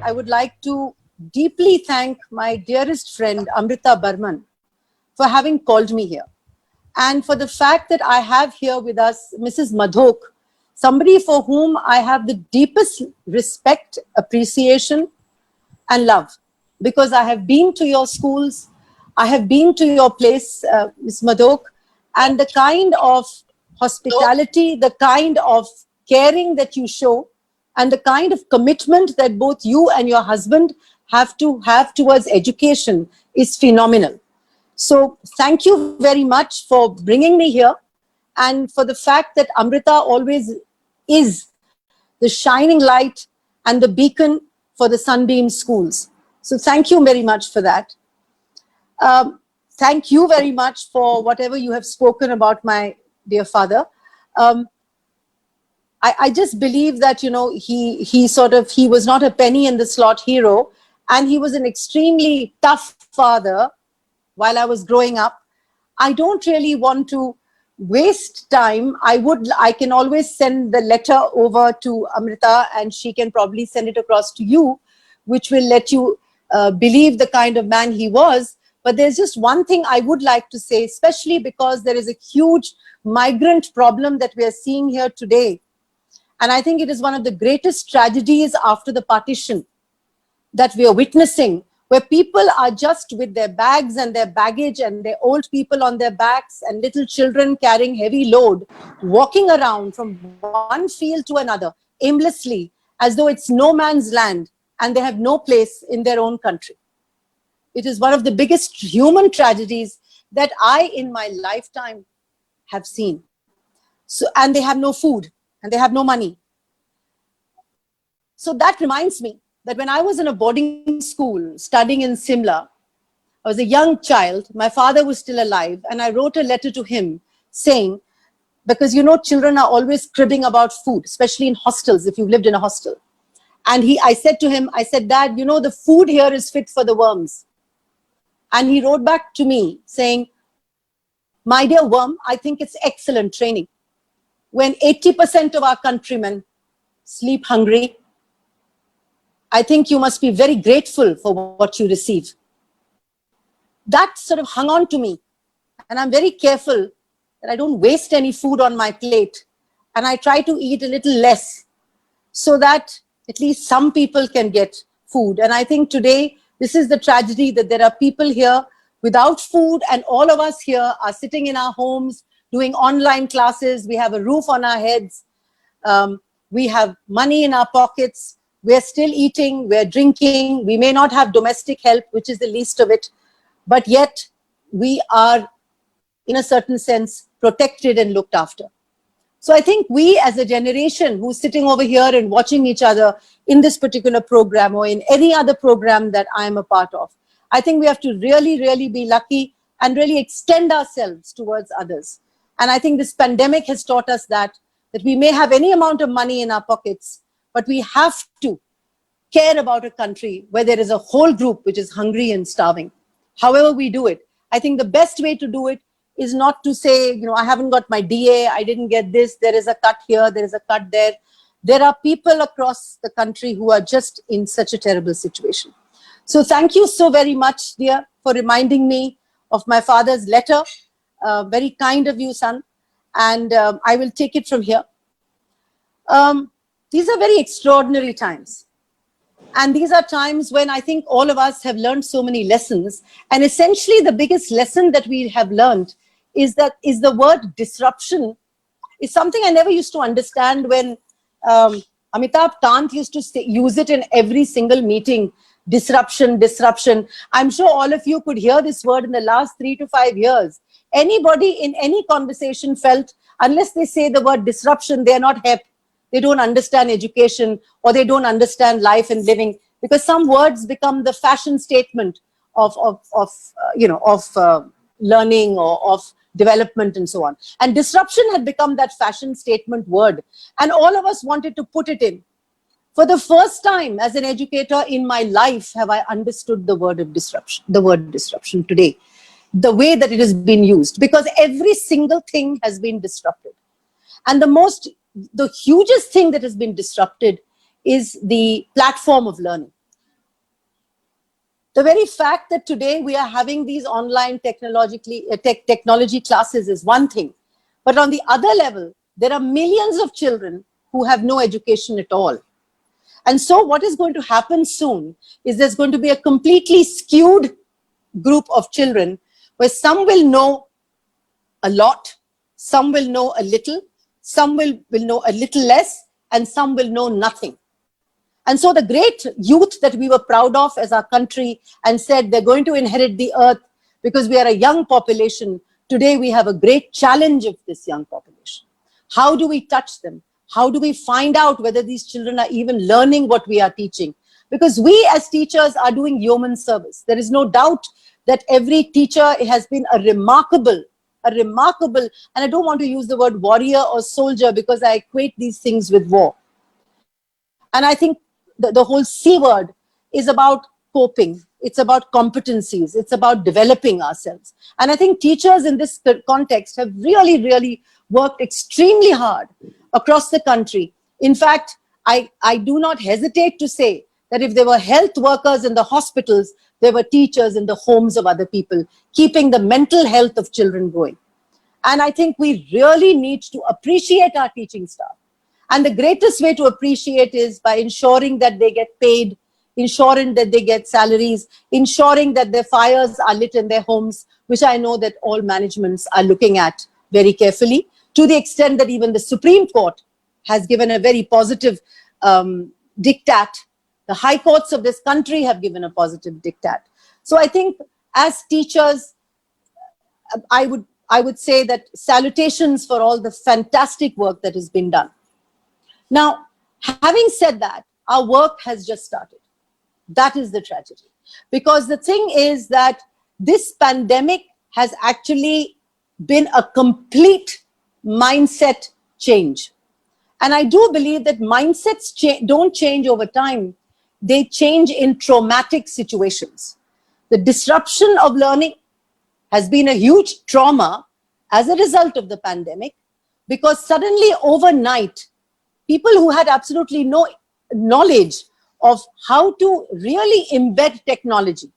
I would like to deeply thank my dearest friend, Amrita Barman, for having called me here. And for the fact that I have here with us Mrs. Madhok, somebody for whom I have the deepest respect, appreciation, and love. Because I have been to your schools, I have been to your place, Ms. Madhok, and the kind of hospitality, the kind of caring that you show, and the kind of commitment that both you and your husband have to have towards education is phenomenal. So thank you very much for bringing me here, and for the fact that Amrita always is the shining light and the beacon for the Sunbeam schools. So thank you very much for that. Thank you very much for whatever you have spoken about my dear father. I just believe that, you know, he was not a penny in the slot hero, and he was an extremely tough father while I was growing up. I don't really want to waste time. I can always send the letter over to Amrita, and she can probably send it across to you, which will let you believe the kind of man he was. But there's just one thing I would like to say, especially because there is a huge migrant problem that we are seeing here today. And I think it is one of the greatest tragedies after the partition that we are witnessing, where people are just with their bags and their baggage and their old people on their backs and little children carrying heavy load, walking around from one field to another aimlessly, as though it's no man's land and they have no place in their own country. It is one of the biggest human tragedies that I in my lifetime have seen. So, and they have no food and they have no money. So that reminds me that when I was in a boarding school studying in Simla, I was a young child, my father was still alive, and I wrote a letter to him saying, because you know children are always cribbing about food, especially in hostels, if you've lived in a hostel. And I said to him, I said, Dad, you know, the food here is fit for the worms. And he wrote back to me saying, my dear worm, I think it's excellent training. When 80% of our countrymen sleep hungry, I think you must be very grateful for what you receive. That sort of hung on to me. And I'm very careful that I don't waste any food on my plate. And I try to eat a little less so that at least some people can get food. And I think today, this is the tragedy, that there are people here without food, and all of us here are sitting in our homes doing online classes. We have a roof on our heads. We have money in our pockets. We're still eating, we're drinking. We may not have domestic help, which is the least of it. But yet we are, in a certain sense, protected and looked after. So I think we as a generation who's sitting over here and watching each other in this particular program or in any other program that I'm a part of, I think we have to really, really be lucky and really extend ourselves towards others. And I think this pandemic has taught us that we may have any amount of money in our pockets, but we have to care about a country where there is a whole group which is hungry and starving. However we do it, I think the best way to do it is not to say, you know, I haven't got my DA, I didn't get this, there is a cut here, there is a cut there. There are people across the country who are just in such a terrible situation. So thank you so very much, dear, for reminding me of my father's letter. Very kind of you, son. And I will take it from here. These are very extraordinary times. And these are times when I think all of us have learned so many lessons. And essentially the biggest lesson that we have learned is the word disruption is something I never used to understand when Amitabh Tant used to use it in every single meeting. Disruption, disruption. I'm sure all of you could hear this word in the last 3 to 5 years. Anybody in any conversation felt, unless they say the word disruption, they're not hip. They don't understand education, or they don't understand life and living, because some words become the fashion statement of learning or of development and so on. And disruption had become that fashion statement word. And all of us wanted to put it in. For the first time as an educator in my life have I understood the word disruption today, the way that it has been used, because every single thing has been disrupted. And the hugest thing that has been disrupted is the platform of learning. The very fact that today we are having these online technology classes is one thing. But on the other level, there are millions of children who have no education at all. And so what is going to happen soon is there's going to be a completely skewed group of children where some will know a lot, some will know a little, some will know a little less, and some will know nothing. And so the great youth that we were proud of as our country and said they're going to inherit the earth because we are a young population, today we have a great challenge of this young population. How do we touch them? How do we find out whether these children are even learning what we are teaching? Because we as teachers are doing yeoman service. There is no doubt that every teacher has been a remarkable, and I don't want to use the word warrior or soldier because I equate these things with war. And I think the whole C word is about coping. It's about competencies. It's about developing ourselves. And I think teachers in this context have really, really worked extremely hard across the country. In fact, I do not hesitate to say that if there were health workers in the hospitals, there were teachers in the homes of other people, keeping the mental health of children going. And I think we really need to appreciate our teaching staff. And the greatest way to appreciate is by ensuring that they get paid, ensuring that they get salaries, ensuring that their fires are lit in their homes, which I know that all managements are looking at very carefully, to the extent that even the Supreme Court has given a very positive diktat. The high courts of this country have given a positive diktat. So I think as teachers, I would say that salutations for all the fantastic work that has been done. Now, having said that, our work has just started. That is the tragedy. Because the thing is that this pandemic has actually been a complete mindset change. And I do believe that mindsets don't change over time. They change in traumatic situations. The disruption of learning has been a huge trauma as a result of the pandemic, because suddenly overnight, people who had absolutely no knowledge of how to really embed technology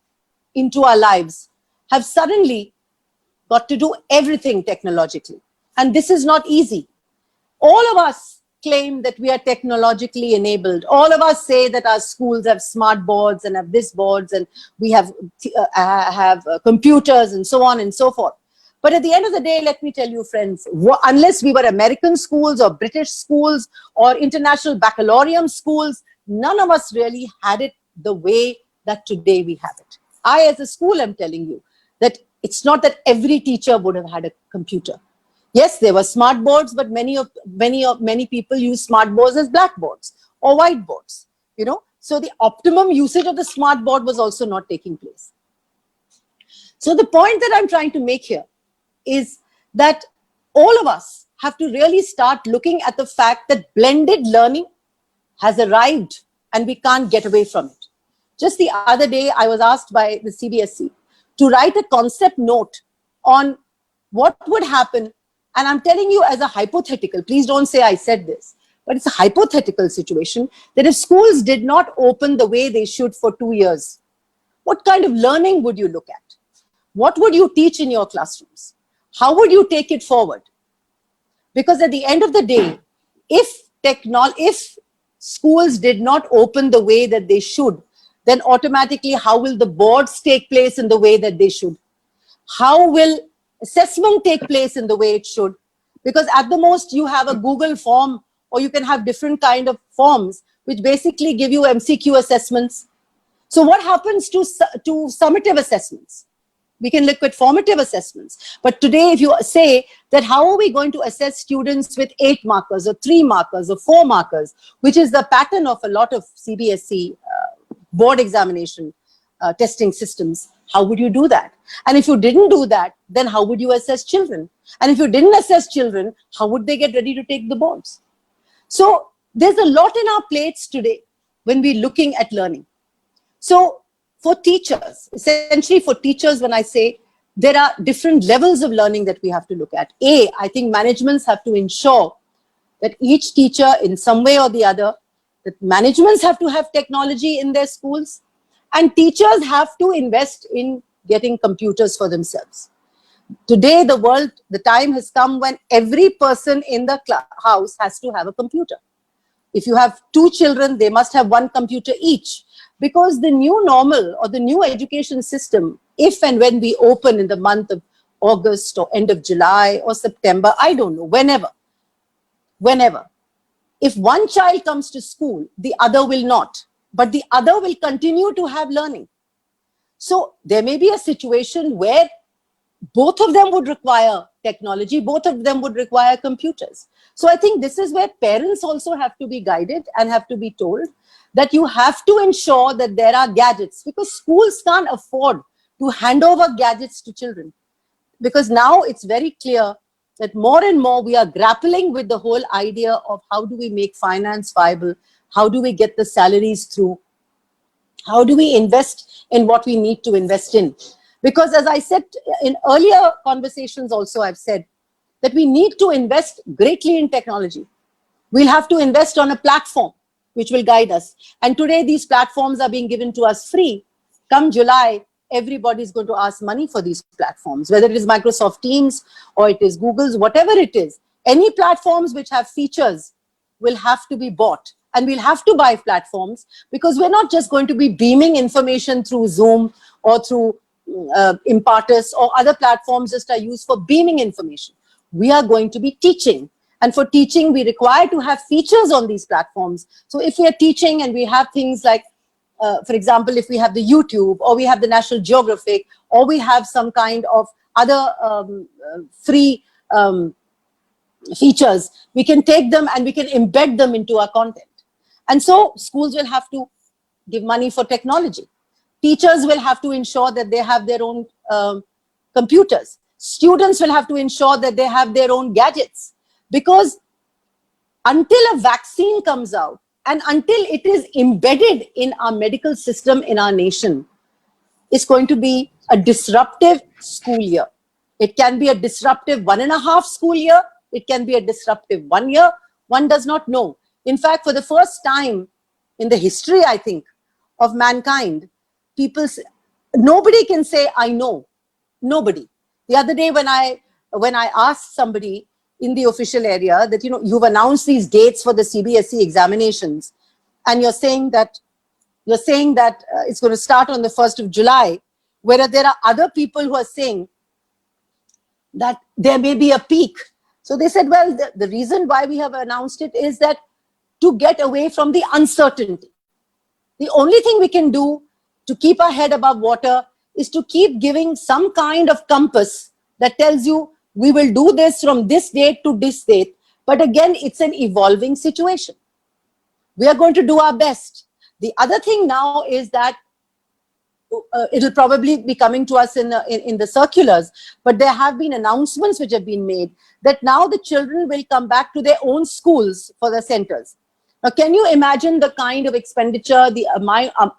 into our lives have suddenly got to do everything technologically. And this is not easy. All of us claim that we are technologically enabled. All of us say that our schools have smart boards and have this boards and we have computers and so on and so forth. But at the end of the day, let me tell you, friends, unless we were American schools or British schools or international baccalaureate schools, none of us really had it the way that today we have it. I, as a school, am telling you that it's not that every teacher would have had a computer. Yes, there were smart boards, but many people use smart boards as blackboards or whiteboards. You know, so the optimum usage of the smart board was also not taking place. So the point that I'm trying to make here is that all of us have to really start looking at the fact that blended learning has arrived and we can't get away from it. Just the other day, I was asked by the CBSE to write a concept note on what would happen. And I'm telling you as a hypothetical, please don't say I said this, but it's a hypothetical situation that if schools did not open the way they should for 2 years, what kind of learning would you look at? What would you teach in your classrooms? How would you take it forward? Because at the end of the day, if schools did not open the way that they should, then automatically how will the boards take place in the way that they should? How will assessment take place in the way it should? Because at the most you have a Google form, or you can have different kind of forms which basically give you MCQ assessments. So what happens to summative assessments? We can look at formative assessments. But today, if you say that how are we going to assess students with 8 markers or 3 markers or 4 markers, which is the pattern of a lot of CBSE board examination testing systems, how would you do that? And if you didn't do that, then how would you assess children? And if you didn't assess children, how would they get ready to take the boards? So there's a lot in our plates today when we're looking at learning. So for teachers, essentially for teachers, when I say there are different levels of learning that we have to look at. I think managements have to ensure that each teacher in some way or the other, that managements have to have technology in their schools, And teachers have to invest in getting computers for themselves. Today, the time has come when every person in the house has to have a computer. If you have 2 children, they must have 1 computer each, because the new normal or the new education system, if and when we open in the month of August or end of July or September, I don't know, whenever, if one child comes to school, the other will not, but the other will continue to have learning. So there may be a situation where both of them would require technology, both of them would require computers. So I think this is where parents also have to be guided and have to be told that you have to ensure that there are gadgets, because schools can't afford to hand over gadgets to children. Because now it's very clear that more and more we are grappling with the whole idea of how do we make finance viable, how do we get the salaries through, how do we invest in what we need to invest in. Because as I said in earlier conversations also, I've said that we need to invest greatly in technology. We'll have to invest on a platform which will guide us. And today these platforms are being given to us free. Come July, everybody's going to ask money for these platforms, whether it is Microsoft Teams or it is Google's, whatever it is. Any platforms which have features will have to be bought. And we'll have to buy platforms, because we're not just going to be beaming information through Zoom or through Impartus or other platforms just are used for beaming information. We are going to be teaching. And for teaching, we require to have features on these platforms. So if we are teaching and we have things like, for example, if we have the YouTube or we have the National Geographic or we have some kind of other free features, we can take them and we can embed them into our content. And so schools will have to give money for technology. Teachers will have to ensure that they have their own computers. Students will have to ensure that they have their own gadgets. Because until a vaccine comes out and until it is embedded in our medical system in our nation, it's going to be a disruptive school year. It can be a disruptive 1.5 school year. It can be a disruptive 1 year. One does not know. In fact, for the first time in the history, I think, of mankind, nobody can say, I know. Nobody. The other day when I asked somebody in the official area that, you've announced these dates for the CBSE examinations, and you're saying that it's going to start on the 1st of July, whereas there are other people who are saying that there may be a peak. So they said, well, the reason why we have announced it is that to get away from the uncertainty. The only thing we can do to keep our head above water is to keep giving some kind of compass that tells you we will do this from this date to this date. But again, it's an evolving situation. We are going to do our best. The other thing now is that it'll probably be coming to us in the circulars, but there have been announcements which have been made that now the children will come back to their own schools for the centers. Now, can you imagine the kind of expenditure, the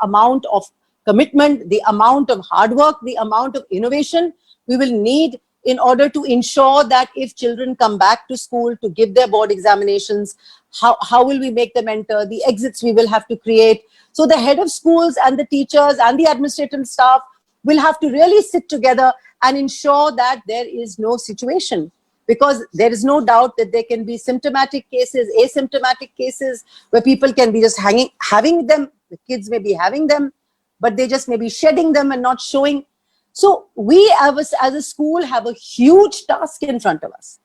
amount of commitment, the amount of hard work, the amount of innovation we will need in order to ensure that if children come back to school to give their board examinations, how will we make them enter, the exits we will have to create. So the head of schools and the teachers and the administrative staff will have to really sit together and ensure that there is no situation. Because there is no doubt that there can be symptomatic cases, asymptomatic cases, where people can be just having them, the kids may be having them, but they just may be shedding them and not showing. So we as a school have a huge task in front of us.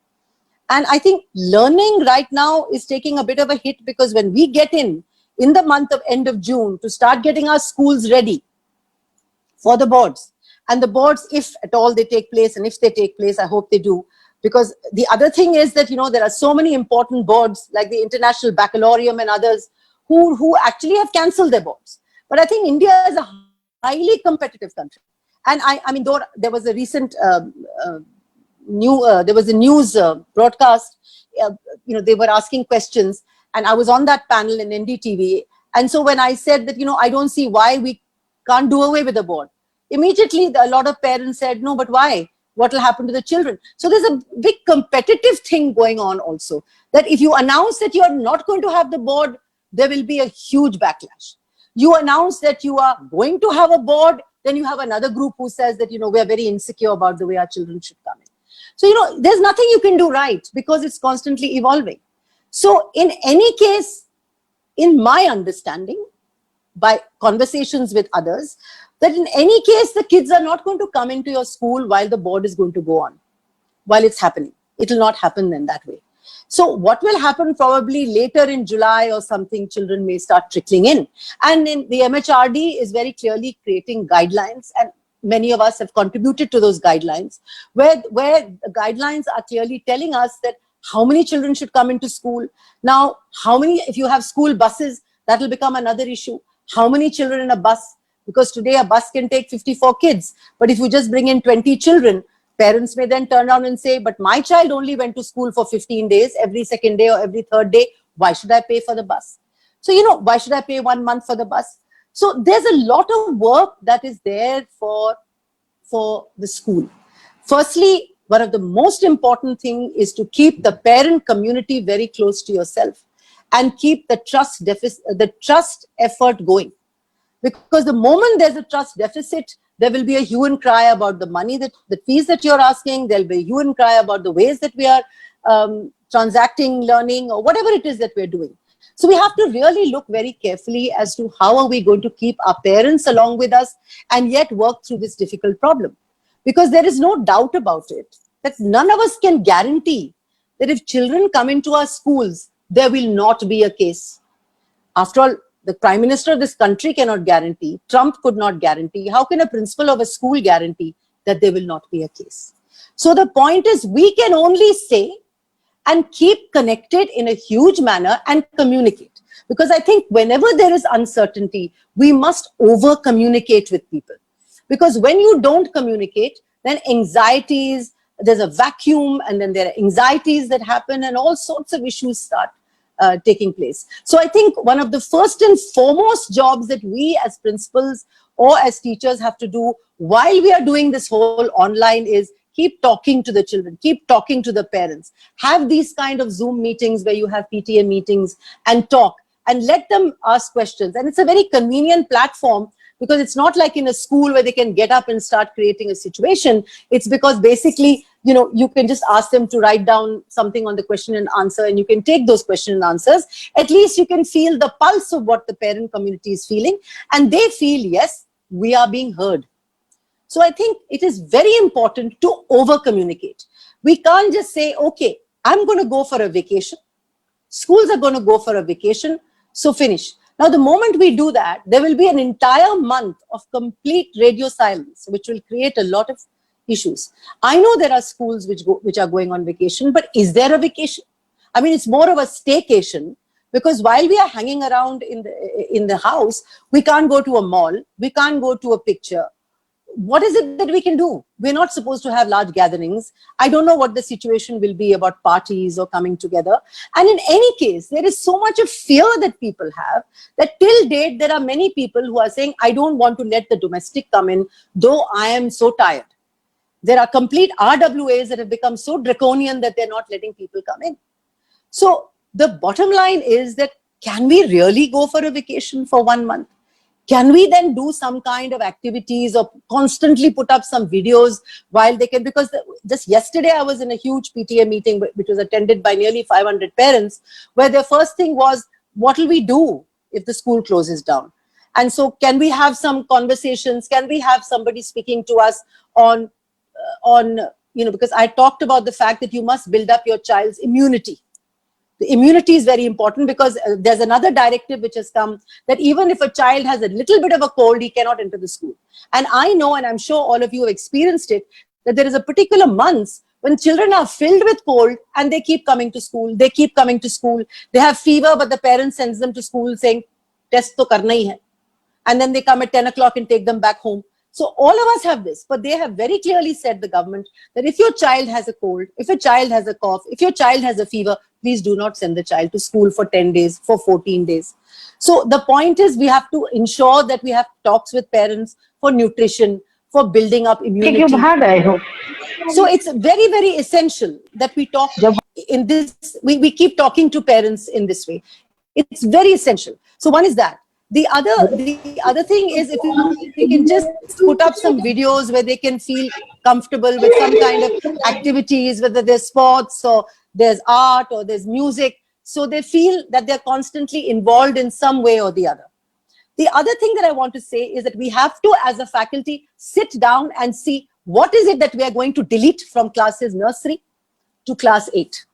And I think learning right now is taking a bit of a hit, because when we get in the month of end of June to start getting our schools ready for the boards, and the boards, if at all they take place, and if they take place, I hope they do. Because the other thing is that, there are so many important boards like the International Baccalaureate and others who actually have cancelled their boards. But I think India is a highly competitive country. And I mean, though there was a recent news broadcast, they were asking questions, and I was on that panel in NDTV. And so when I said that, I don't see why we can't do away with the board, immediately a lot of parents said, no, but why? What will happen to the children? So there's a big competitive thing going on also, that if you announce that you're not going to have the board, there will be a huge backlash. You announce that you are going to have a board, then you have another group who says that, we are very insecure about the way our children should come in. So, there's nothing you can do right because it's constantly evolving. So in any case, in my understanding, by conversations with others, that in any case, the kids are not going to come into your school while the board is going to go on, while it's happening. It will not happen in that way. So what will happen probably later in July or something, children may start trickling in. And in the MHRD is very clearly creating guidelines, and many of us have contributed to those guidelines, where the guidelines are clearly telling us that how many children should come into school. Now, how many, if you have school buses, that will become another issue. How many children in a bus? Because today a bus can take 54 kids, but if you just bring in 20 children, parents may then turn around and say, but my child only went to school for 15 days, every second day or every third day. Why should I pay for the bus? So, why should I pay 1 month for the bus? So there's a lot of work that is there for the school. Firstly, one of the most important thing is to keep the parent community very close to yourself and keep the trust effort going. Because the moment there's a trust deficit, there will be a hue and cry about the money, the fees that you're asking. There'll be a hue and cry about the ways that we are transacting, learning, or whatever it is that we're doing. So we have to really look very carefully as to how are we going to keep our parents along with us and yet work through this difficult problem. Because there is no doubt about it that none of us can guarantee that if children come into our schools, there will not be a case. After all, the Prime Minister of this country cannot guarantee, Trump could not guarantee. How can a principal of a school guarantee that there will not be a case? So the point is, we can only say and keep connected in a huge manner and communicate. Because I think whenever there is uncertainty, we must over communicate with people. Because when you don't communicate, then anxieties, there's a vacuum, and then there are anxieties that happen and all sorts of issues start taking place. So I think one of the first and foremost jobs that we as principals or as teachers have to do while we are doing this whole online is keep talking to the children, keep talking to the parents, have these kind of Zoom meetings where you have PTA meetings and talk and let them ask questions. And it's a very convenient platform because it's not like in a school where they can get up and start creating a situation. It's because basically, you can just ask them to write down something on the question and answer, and you can take those question and answers. At least you can feel the pulse of what the parent community is feeling, and they feel, yes, we are being heard. So I think it is very important to over communicate. We can't just say, okay, I'm going to go for a vacation. Schools are going to go for a vacation. So finish. Now, the moment we do that, there will be an entire month of complete radio silence, which will create a lot of issues. I know there are schools which are going on vacation, but is there a vacation? I mean, it's more of a staycation, because while we are hanging around in the house, we can't go to a mall, we can't go to a picture. What is it that we can do? We're not supposed to have large gatherings. I don't know what the situation will be about parties or coming together. And in any case, there is so much of fear that people have that till date, there are many people who are saying, I don't want to let the domestic come in, though I am so tired. There are complete RWAs that have become so draconian that they're not letting people come in. So the bottom line is that, can we really go for a vacation for 1 month? Can we then do some kind of activities or constantly put up some videos while they can? Because just yesterday I was in a huge PTA meeting which was attended by nearly 500 parents, where their first thing was, what will we do if the school closes down? And so can we have some conversations? Can we have somebody speaking to us on because I talked about the fact that you must build up your child's immunity. The immunity is very important, because there's another directive which has come that even if a child has a little bit of a cold, he cannot enter the school. And I know, and I'm sure all of you have experienced it, that there is a particular month when children are filled with cold and they keep coming to school. They keep coming to school. They have fever, but the parents sends them to school saying, test to karna hi hai. And then they come at 10 o'clock and take them back home. So all of us have this, but they have very clearly said, the government, that if your child has a cold, if a child has a cough, if your child has a fever, please do not send the child to school for 10 days, for 14 days. So the point is, we have to ensure that we have talks with parents for nutrition, for building up immunity. So it's very, very essential that we talk in this, we keep talking to parents in this way. It's very essential. So one is that. The other thing is, if we can just put up some videos where they can feel comfortable with some kind of activities, whether there's sports or there's art or there's music, so they feel that they're constantly involved in some way or the other. The other thing that I want to say is that we have to, as a faculty, sit down and see what is it that we are going to delete from classes nursery to class 8.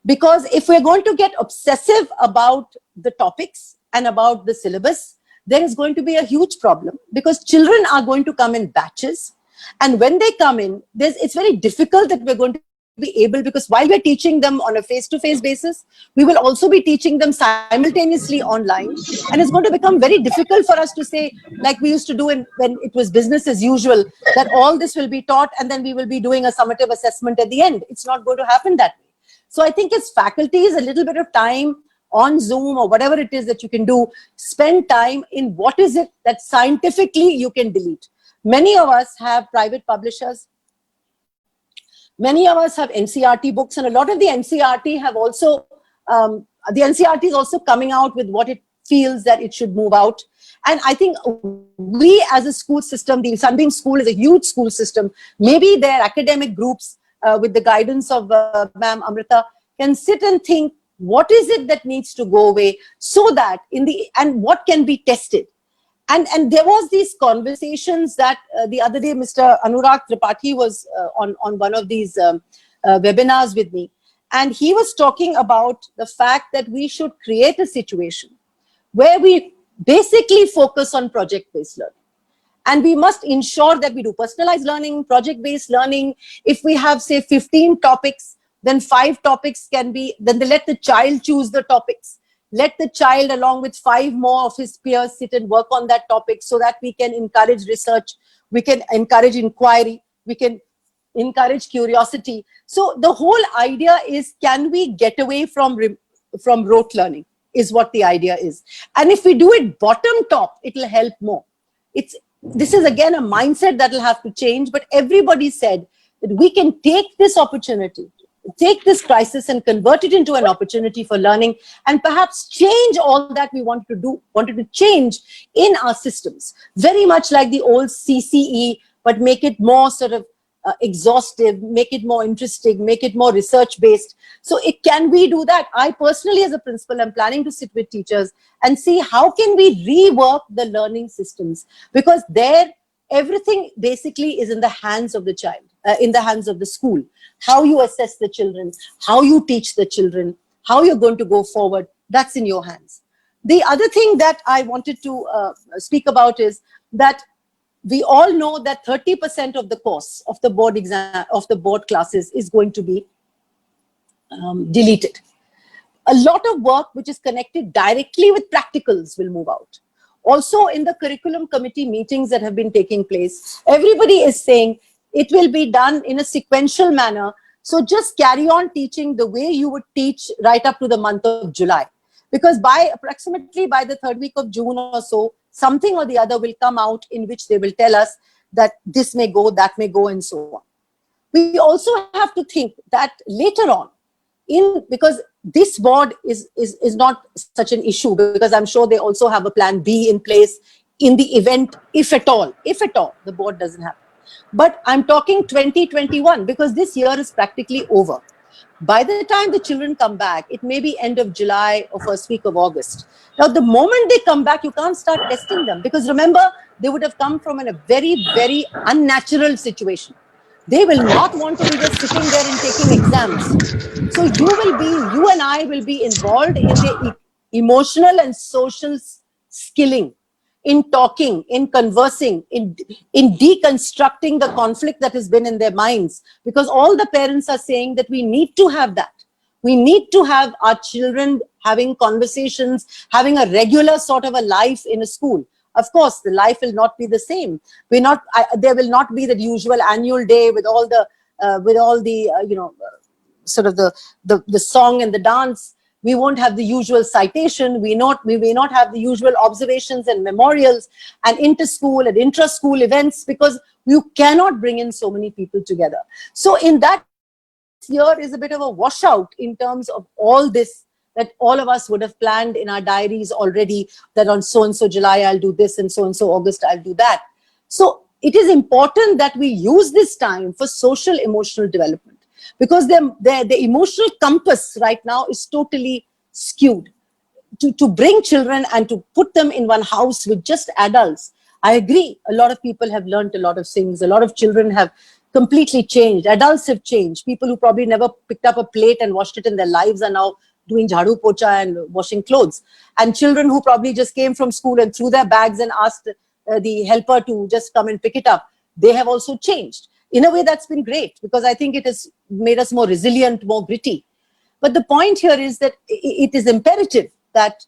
Because if we're going to get obsessive about the topics and about the syllabus, there is going to be a huge problem, because children are going to come in batches. And when they come in, it's very difficult that we're going to be able, because while we're teaching them on a face-to-face basis, we will also be teaching them simultaneously online. And it's going to become very difficult for us to say, like we used to do when it was business as usual, that all this will be taught and then we will be doing a summative assessment at the end. It's not going to happen that way. So I think as faculties, a little bit of time on Zoom or whatever it is that you can do, spend time in what is it that scientifically you can delete. Many of us have private publishers. Many of us have NCERT books, and a lot of the NCERT have also, the NCERT is also coming out with what it feels that it should move out. And I think we as a school system, the Sunbeam School is a huge school system. Maybe their academic groups, with the guidance of Ma'am Amrita, can sit and think, what is it that needs to go away, so that and what can be tested. And there was these conversations that the other day, Mr. Anurag Tripathi was on one of these webinars with me. And he was talking about the fact that we should create a situation where we basically focus on project-based learning. And we must ensure that we do personalized learning, project-based learning. If we have, say, 15 topics, then 5 topics can be, then they let the child choose the topics. Let the child, along with 5 more of his peers, sit and work on that topic, so that we can encourage research, we can encourage inquiry, we can encourage curiosity. So the whole idea is, can we get away from rote learning, is what the idea is. And if we do it bottom top, it will help more. This is again a mindset that will have to change, but everybody said that we can take this opportunity, take this crisis and convert it into an opportunity for learning, and perhaps change all that we wanted to change in our systems. Very much like the old CCE, but make it more sort of exhaustive, make it more interesting, make it more research-based. So can we do that? I personally, as a principal, am planning to sit with teachers and see how can we rework the learning systems, because everything basically is in the hands of the child, in the hands of the school. How you assess the children, how you teach the children, how you're going to go forward, that's in your hands. The other thing that I wanted to speak about is that we all know that 30% of the course of the board exam, of the board classes, is going to be deleted. A lot of work which is connected directly with practicals will move out. Also, in the curriculum committee meetings that have been taking place, everybody is saying it will be done in a sequential manner. So just carry on teaching the way you would teach right up to the month of July. Because approximately by the 3rd week of June or so, something or the other will come out in which they will tell us that this may go, that may go, and so on. We also have to think that later on, because this board is not such an issue, because I'm sure they also have a plan B in place in the event, if at all, the board doesn't happen. But I'm talking 2021, because this year is practically over. By the time the children come back, it may be end of July or first week of August. Now, the moment they come back, you can't start testing them, because remember, they would have come from a very, very unnatural situation. They will not want to be just sitting there and taking exams. So you and I will be involved in the emotional and social skilling, in talking, in conversing, in deconstructing the conflict that has been in their minds. Because all the parents are saying that we need to have that. We need to have our children having conversations, having a regular sort of a life in a school. Of course, the life will not be the same. There will not be the usual annual day with all the, sort of the song and the dance. We won't have the usual citation. We may not have the usual observations and memorials and inter-school and intra-school events, because you cannot bring in so many people together. So in that year is a bit of a washout in terms of all this that all of us would have planned in our diaries already, that on so-and-so July I'll do this, and so-and-so August I'll do that. So it is important that we use this time for social emotional development, because the emotional compass right now is totally skewed. To bring children and to put them in one house with just adults, I agree, a lot of people have learned a lot of things. A lot of children have completely changed. Adults have changed. People who probably never picked up a plate and washed it in their lives are now doing jhadu pocha and washing clothes. And children who probably just came from school and threw their bags and asked the helper to just come and pick it up, they have also changed. In a way, that's been great, because I think it has made us more resilient, more gritty. But the point here is that it is imperative that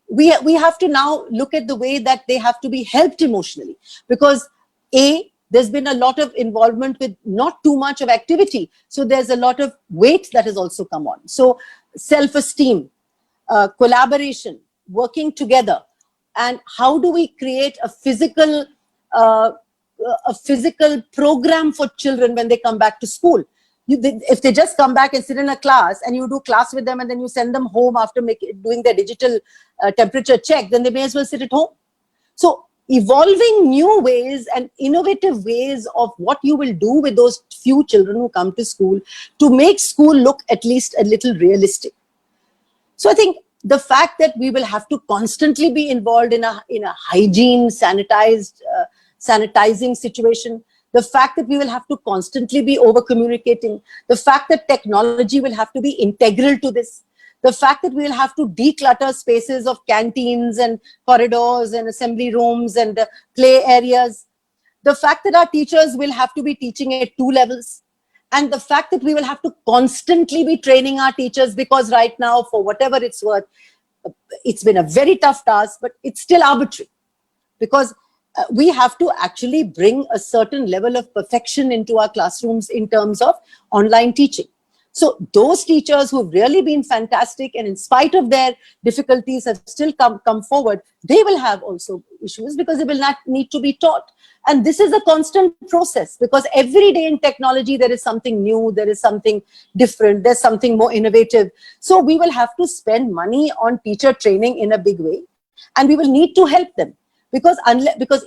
we have to now look at the way that they have to be helped emotionally, because there's been a lot of involvement with not too much of activity, so there's a lot of weight that has also come on. So self-esteem, collaboration, working together, and how do we create a physical program for children when they come back to school. If they just come back and sit in a class and you do class with them and then you send them home after doing their digital temperature check, then they may as well sit at home. So evolving new ways and innovative ways of what you will do with those few children who come to school to make school look at least a little realistic. So I think the fact that we will have to constantly be involved in a hygiene, sanitizing situation, the fact that we will have to constantly be over communicating, the fact that technology will have to be integral to this, the fact that we will have to declutter spaces of canteens and corridors and assembly rooms and play areas, the fact that our teachers will have to be teaching at 2 levels, and the fact that we will have to constantly be training our teachers, because right now, for whatever it's worth, it's been a very tough task, but it's still arbitrary, because we have to actually bring a certain level of perfection into our classrooms in terms of online teaching. So those teachers who've really been fantastic and in spite of their difficulties have still come forward, they will have also issues because they will not need to be taught. And this is a constant process, because every day in technology, there is something new, there is something different, there's something more innovative. So we will have to spend money on teacher training in a big way, and we will need to help them. Because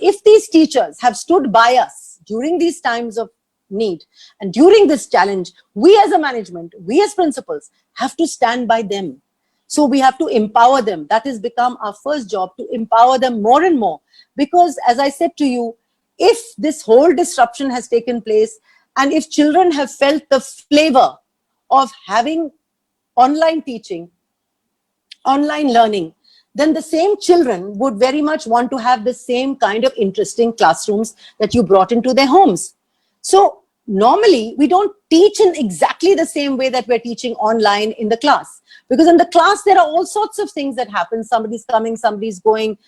if these teachers have stood by us during these times of need and during this challenge, we as a management, we as principals have to stand by them. So we have to empower them. That has become our first job, to empower them more and more. Because as I said to you, if this whole disruption has taken place and if children have felt the flavor of having online teaching, online learning, then the same children would very much want to have the same kind of interesting classrooms that you brought into their homes. So normally, we don't teach in exactly the same way that we're teaching online in the class. Because in the class, there are all sorts of things that happen. Somebody's coming, somebody's going,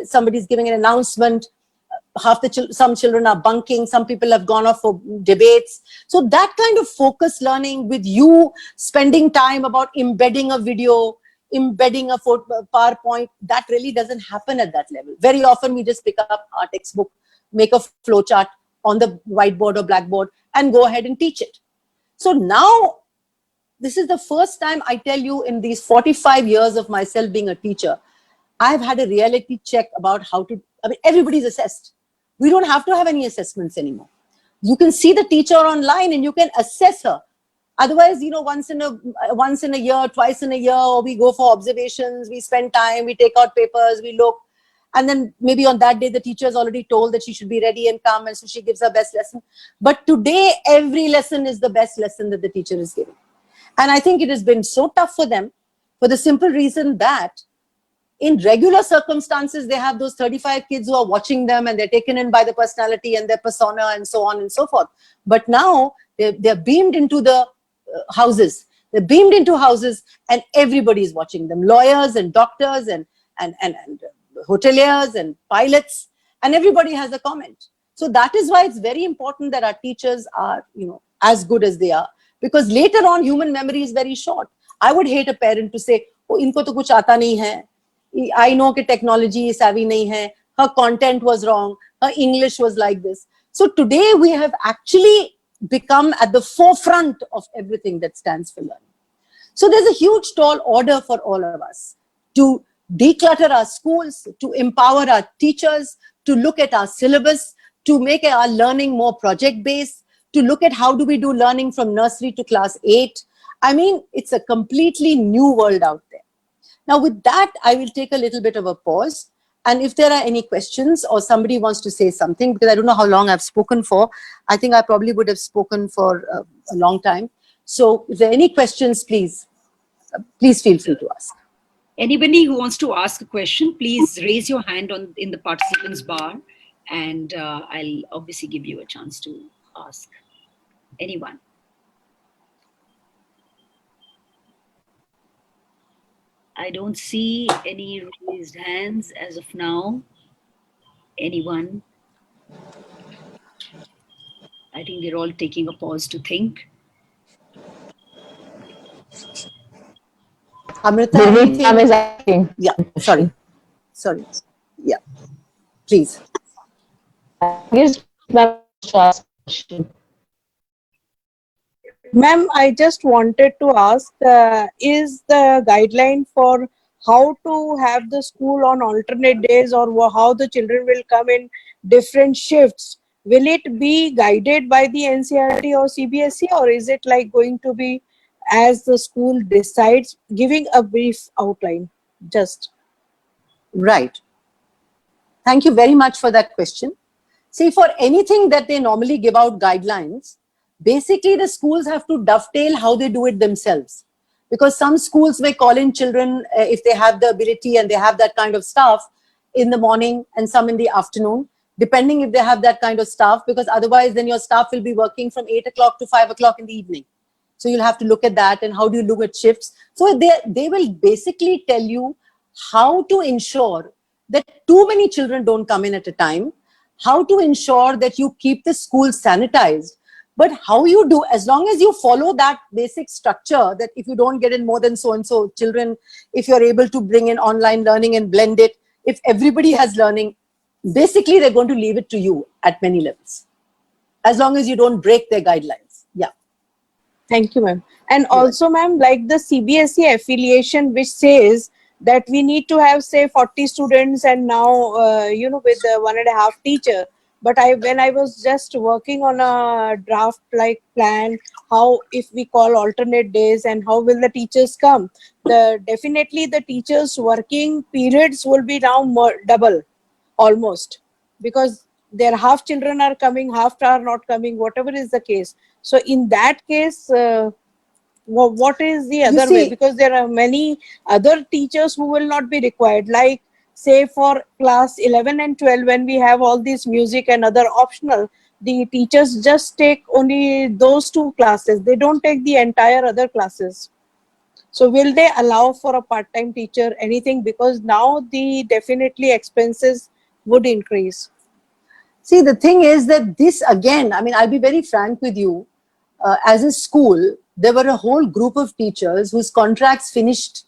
somebody's giving an announcement. Some children are bunking, some people have gone off for debates. So that kind of focus learning with you spending time about embedding a video, embedding a PowerPoint, that really doesn't happen at that level. Very often we just pick up our textbook, make a flowchart on the whiteboard or blackboard and go ahead and teach it. So now, this is the first time I tell you in these 45 years of myself being a teacher, I've had a reality check about how to, everybody's assessed. We don't have to have any assessments anymore. You can see the teacher online and you can assess her. Otherwise, once in a year, twice in a year, or we go for observations, we spend time, we take out papers, we look, and then maybe on that day, the teacher is already told that she should be ready and come, and so she gives her best lesson. But today, every lesson is the best lesson that the teacher is giving. And I think it has been so tough for them for the simple reason that in regular circumstances, they have those 35 kids who are watching them and they're taken in by the personality and their persona and so on and so forth. But now they're beamed into the houses. They're beamed into houses and everybody is watching them. Lawyers and doctors and hoteliers and pilots, and everybody has a comment. So that is why it's very important that our teachers are, as good as they are, because later on human memory is very short. I would hate a parent to say, "Oh, inko to kuch aata nahi hai. I know that technology is savvy nahi hai. Her content was wrong. Her English was like this." So today we have actually become at the forefront of everything that stands for learning. So there's a huge tall order for all of us to declutter our schools, to empower our teachers, to look at our syllabus, to make our learning more project-based, to look at how do we do learning from nursery to class 8. I mean, it's a completely new world out there. Now, with that, I will take a little bit of a pause. And if there are any questions or somebody wants to say something, because I don't know how long I've spoken for, I think I probably would have spoken for a long time. So if there are any questions, please feel free to ask. Anybody who wants to ask a question, please raise your hand in the participants bar, and I'll obviously give you a chance to ask. Anyone? I don't see any raised hands as of now. Anyone? I think they're all taking a pause to think. Amrita, anything? Is asking. Yeah, sorry. Yeah, please. Yes, ma'am, to ask question. Ma'am, I just wanted to ask, is the guideline for how to have the school on alternate days, or how the children will come in different shifts, will it be guided by the NCERT or CBSE, or is it like going to be as the school decides, giving a brief outline? Just. Right. Thank you very much for that question. See, for anything that they normally give out guidelines, basically the schools have to dovetail how they do it themselves. Because some schools may call in children if they have the ability and they have that kind of staff in the morning and some in the afternoon, depending if they have that kind of staff, because otherwise then your staff will be working from 8 o'clock to 5 o'clock in the evening. So you'll have to look at that and how do you look at shifts. So they will basically tell you how to ensure that too many children don't come in at a time, how to ensure that you keep the school sanitized, but how you do, as long as you follow that basic structure, that if you don't get in more than so and so children, if you're able to bring in online learning and blend it, if everybody has learning, basically they're going to leave it to you at many levels, as long as you don't break their guidelines. Yeah. Thank you, ma'am. And also, ma'am, like the CBSE affiliation, which says that we need to have, say, 40 students, and now, with the 1.5 teacher. But when I was just working on a draft like plan, how if we call alternate days and how will the teachers come? Definitely the teachers' working periods will be now more double, almost, because their half children are coming, half are not coming, whatever is the case. So in that case, what is the other way? Because there are many other teachers who will not be required, like say for class 11 and 12, when we have all this music and other optional, the teachers just take only those 2 classes, they don't take the entire other classes. So will they allow for a part-time teacher anything? Because now the definitely expenses would increase. See, the thing is that this, again, I mean, I'll be very frank with you. As a school, there were a whole group of teachers whose contracts finished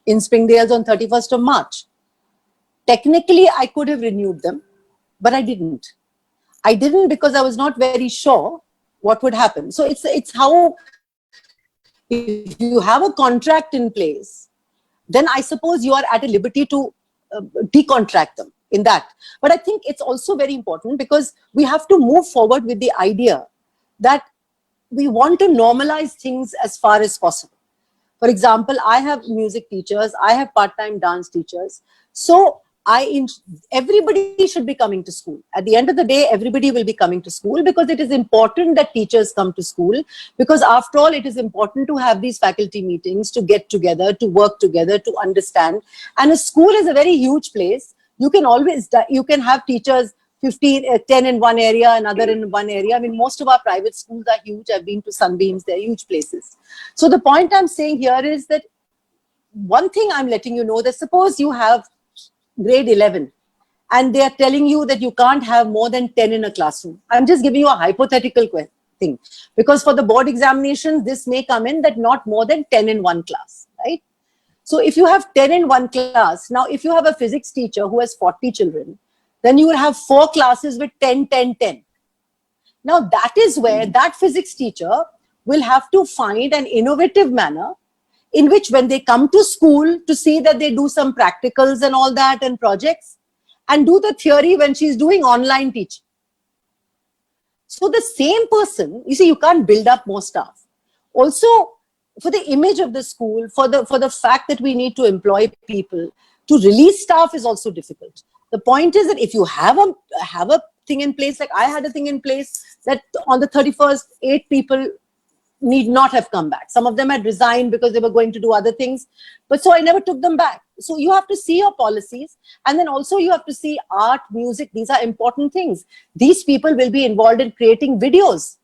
in Springdales on 31st of March. Technically, I could have renewed them, but I didn't. I didn't because I was not very sure what would happen. So it's how, if you have a contract in place, then I suppose you are at a liberty to decontract them in that. But I think it's also very important because we have to move forward with the idea that we want to normalize things as far as possible. For example, I have music teachers, I have part-time dance teachers. So everybody should be coming to school. At the end of the day, everybody will be coming to school because it is important that teachers come to school, because after all, it is important to have these faculty meetings, to get together, to work together, to understand. And a school is a very huge place. You can have teachers 10 in one area, another in one area. I mean, most of our private schools are huge. I've been to Sunbeams, they're huge places. So the point I'm saying here is that one thing I'm letting you know, that suppose you have grade 11 and they are telling you that you can't have more than 10 in a classroom. I'm just giving you a hypothetical thing, because for the board examinations, this may come in that not more than 10 in one class, right? So if you have 10 in one class, now if you have a physics teacher who has 40 children, then you will have 4 classes with 10, 10, 10. Now that is where that physics teacher will have to find an innovative manner in which when they come to school to see that they do some practicals and all that and projects and do the theory when she's doing online teaching. So the same person, you see, you can't build up more staff. Also, for the image of the school, for the fact that we need to employ people, to release staff is also difficult. The point is that if you have a thing in place, like I had a thing in place, that on the 31st, 8 people need not have come back. Some of them had resigned because they were going to do other things. But so I never took them back. So you have to see your policies. And then also you have to see art, music. These are important things. These people will be involved in creating videos.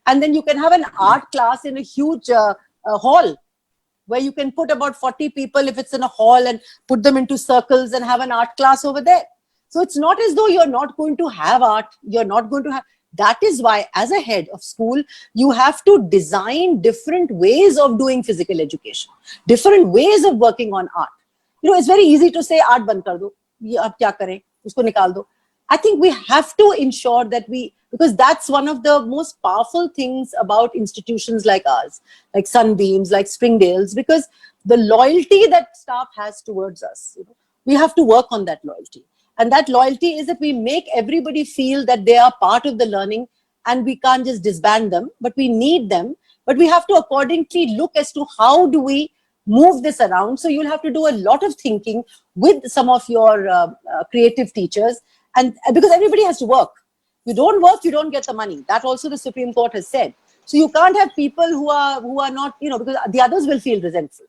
And then you can have an art class in a huge hall where you can put about 40 people if it's in a hall and put them into circles and have an art class over there. So it's not as though you're not going to have art. You're not going to have... That is why, as a head of school, you have to design different ways of doing physical education, different ways of working on art. You know, it's very easy to say, art band kar do, ye ab kya kare, usko nikal do. I think we have to ensure that because that's one of the most powerful things about institutions like ours, like Sunbeams, like Springdales, because the loyalty that staff has towards us, you know, we have to work on that loyalty. And that loyalty is that we make everybody feel that they are part of the learning, and we can't just disband them, but we need them. But we have to accordingly look as to how do we move this around. So you'll have to do a lot of thinking with some of your creative teachers, and because everybody has to work. You don't work, you don't get the money. That also the Supreme Court has said. So you can't have people who are not, you know, because the others will feel resentful.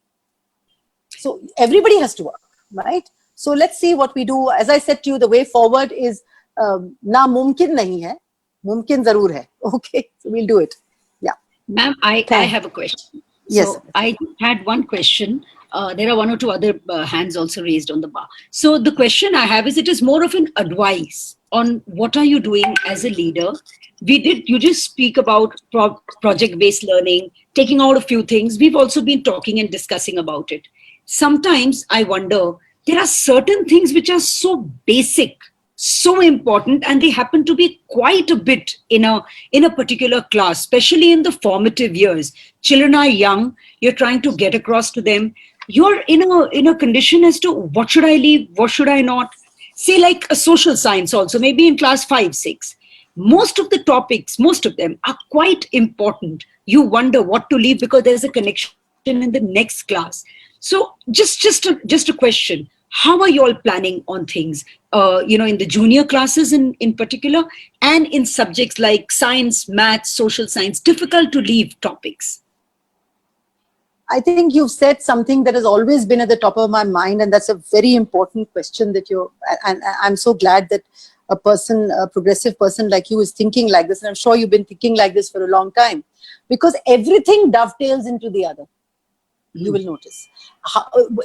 So everybody has to work, right? So let's see what we do. As I said to you, the way forward is na mumkin nahi hai, mumkin zarur hai. Okay, so we'll do it. Yeah. Ma'am, I have a question. Yes. So I had one question. There are one or two other hands also raised on the bar. So the question I have is, it is more of an advice on what are you doing as a leader. You just speak about project-based learning, taking out a few things. We've also been talking and discussing about it. Sometimes I wonder, there are certain things which are so basic, so important, and they happen to be quite a bit in a particular class, especially in the formative years. Children are young, you're trying to get across to them. You're in a condition as to what should I leave, what should I not? Say like a social science also, maybe in class 5, 6. Most of the topics, most of them are quite important. You wonder what to leave because there's a connection in the next class. So just a question. How are you all planning on things, you know, in the junior classes in particular, and in subjects like science, maths, social science, difficult to leave topics? I think you've said something that has always been at the top of my mind, and that's a very important question that and I'm so glad that a progressive person like you is thinking like this, and I'm sure you've been thinking like this for a long time, because everything dovetails into the other. You will notice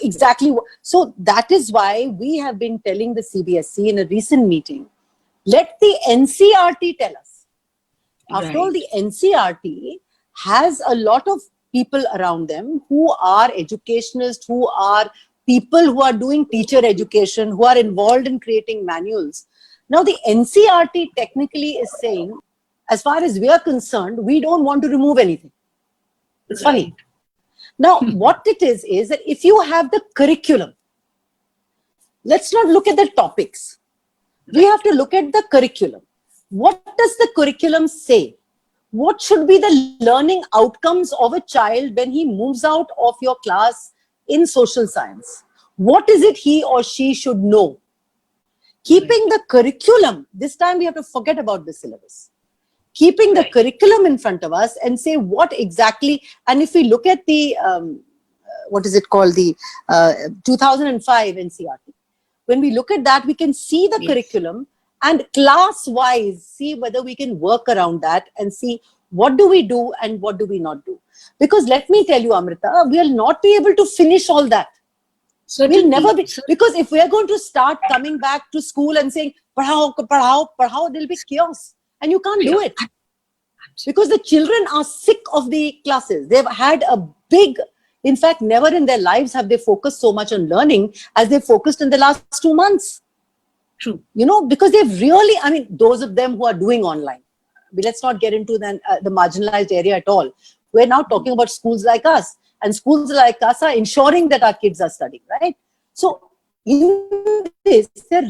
exactly. So that is why we have been telling the CBSE in a recent meeting, let the NCERT tell us. After all, the NCERT has a lot of people around them who are educationalists, who are people who are doing teacher education, who are involved in creating manuals. Now, the NCERT technically is saying, as far as we are concerned, we don't want to remove anything. It's funny. Now, what it is that if you have the curriculum, let's not look at the topics. We have to look at the curriculum. What does the curriculum say? What should be the learning outcomes of a child when he moves out of your class in social science? What is it he or she should know? Keeping the curriculum, this time we have to forget about the syllabus. Keeping the curriculum in front of us and say what exactly, and if we look at the, what is it called, the 2005 NCERT, when we look at that, we can see the curriculum and class-wise see whether we can work around that and see what do we do and what do we not do. Because let me tell you, Amrita, we'll not be able to finish all that. We'll never be, because if we are going to start coming back to school and saying, padhao, padhao, padhao, there'll be chaos. And you can't do it. Because the children are sick of the classes. They've had a big, in fact, never in their lives have they focused so much on learning as they focused in the last 2 months. True. You know, because they've really, I mean, those of them who are doing online, let's not get into the marginalized area at all. We're now talking about schools like us. and schools like us are ensuring that our kids are studying, right? So in this, they're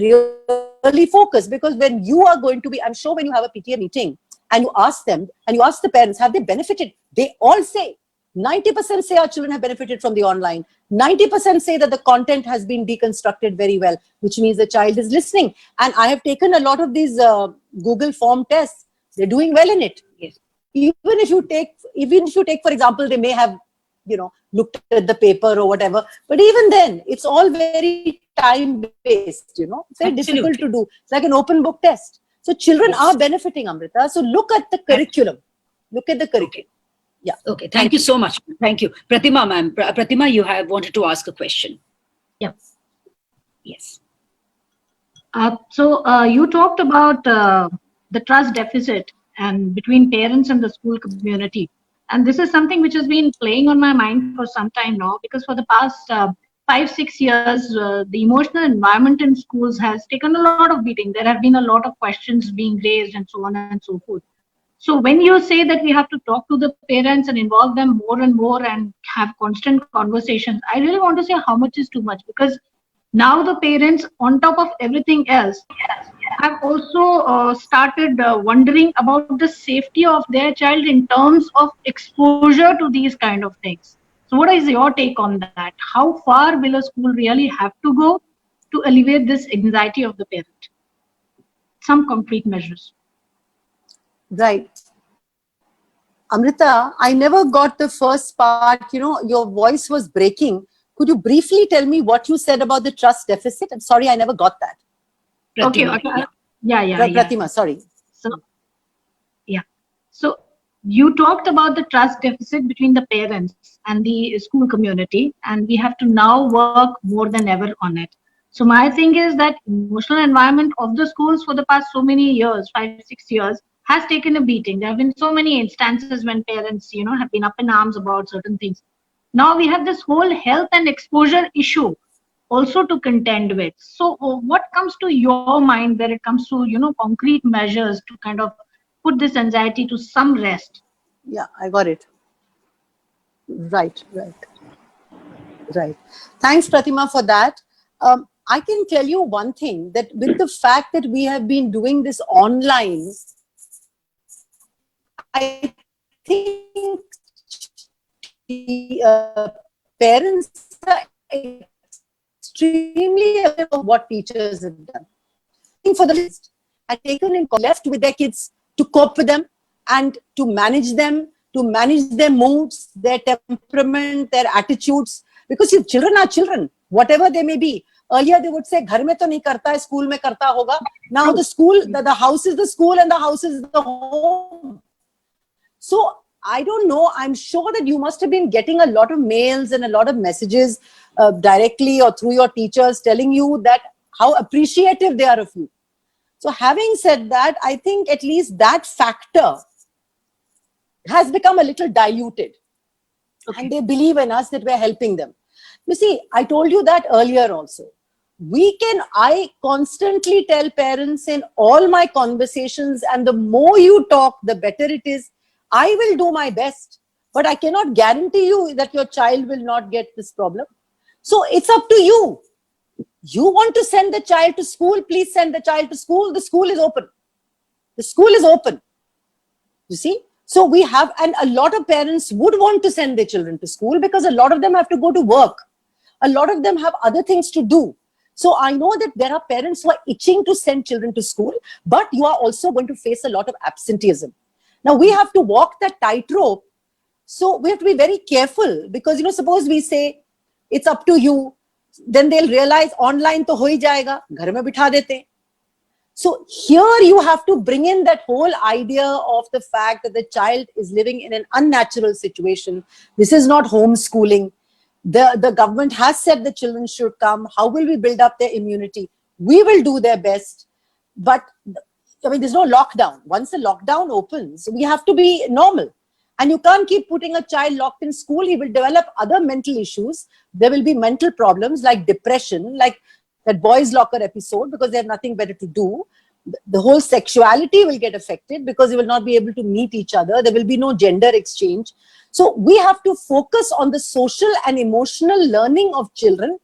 really focused, because when you are going to be, I'm sure when you have a PTA meeting and you ask them and you ask the parents, have they benefited? They all say, 90% say our children have benefited from the online. 90% say that the content has been deconstructed very well, which means the child is listening. And I have taken a lot of these Google form tests. They're doing well in it. Yes. Even if you take, for example, they may have, looked at the paper or whatever, but even then, it's all very time-based, It's very difficult to do. It's like an open book test. So children are benefiting, Amrita. So look at the curriculum. Look at the curriculum. Yeah. Okay. Thank you so much. Thank you. Pratima, ma'am. Pratima, you have wanted to ask a question. Yeah. Yes. So you talked about the trust deficit and between parents and the school community. And this is something which has been playing on my mind for some time now, because for the past 5-6 years, the emotional environment in schools has taken a lot of beating. There have been a lot of questions being raised and so on and so forth. So when you say that we have to talk to the parents and involve them more and more and have constant conversations, I really want to say how much is too much, because now the parents, on top of everything else, have also started wondering about the safety of their child in terms of exposure to these kind of things. So what is your take on that? How far will a school really have to go to alleviate this anxiety of the parent? Some concrete measures. Right. Amrita, I never got the first part. Your voice was breaking. Could you briefly tell me what you said about the trust deficit? I'm sorry, I never got that. Pratima. Okay. Yeah. Pratima, sorry. So you talked about the trust deficit between the parents and the school community, and we have to now work more than ever on it. So my thing is that emotional environment of the schools for the past so many years, 5-6 years, has taken a beating. There have been so many instances when parents, have been up in arms about certain things. Now we have this whole health and exposure issue also to contend with. So what comes to your mind when it comes to, concrete measures to kind of put this anxiety to some rest? Yeah, I got it. Right. Thanks, Pratima, for that. I can tell you one thing, that with the fact that we have been doing this online, I think the parents are extremely aware of what teachers have done. For the list, had taken and left with their kids to cope with them and to manage their moods, their temperament, their attitudes. Because if children are children, whatever they may be. Earlier they would say, "Ghar mein to nahi karta hai, school mein karta hoga." Now the house is the school and the house is the home. So I don't know. I'm sure that you must have been getting a lot of mails and a lot of messages directly or through your teachers telling you that how appreciative they are of you. So having said that, I think at least that factor has become a little diluted. Okay. And they believe in us that we're helping them. You see, I told you that earlier also. I constantly tell parents in all my conversations, and the more you talk, the better it is. I will do my best, but I cannot guarantee you that your child will not get this problem. So it's up to you. You want to send the child to school, please send the child to school. The school is open. The school is open. You see? So we have, and a lot of parents would want to send their children to school because a lot of them have to go to work. A lot of them have other things to do. So I know that there are parents who are itching to send children to school, but you are also going to face a lot of absenteeism. Now we have to walk that tightrope. So we have to be very careful because, suppose we say, it's up to you. Then they'll realize online to ho hi jayega, ghar mein bitha dete. So here you have to bring in that whole idea of the fact that the child is living in an unnatural situation. This is not homeschooling. The government has said the children should come. How will we build up their immunity? We will do their best. But there's no lockdown. Once the lockdown opens, we have to be normal. And you can't keep putting a child locked in school. He will develop other mental issues. There will be mental problems like depression, like that boys' locker episode, because they have nothing better to do. the whole sexuality will get affected because they will not be able to meet each other. There will be no gender exchange. So we have to focus on the social and emotional learning of children,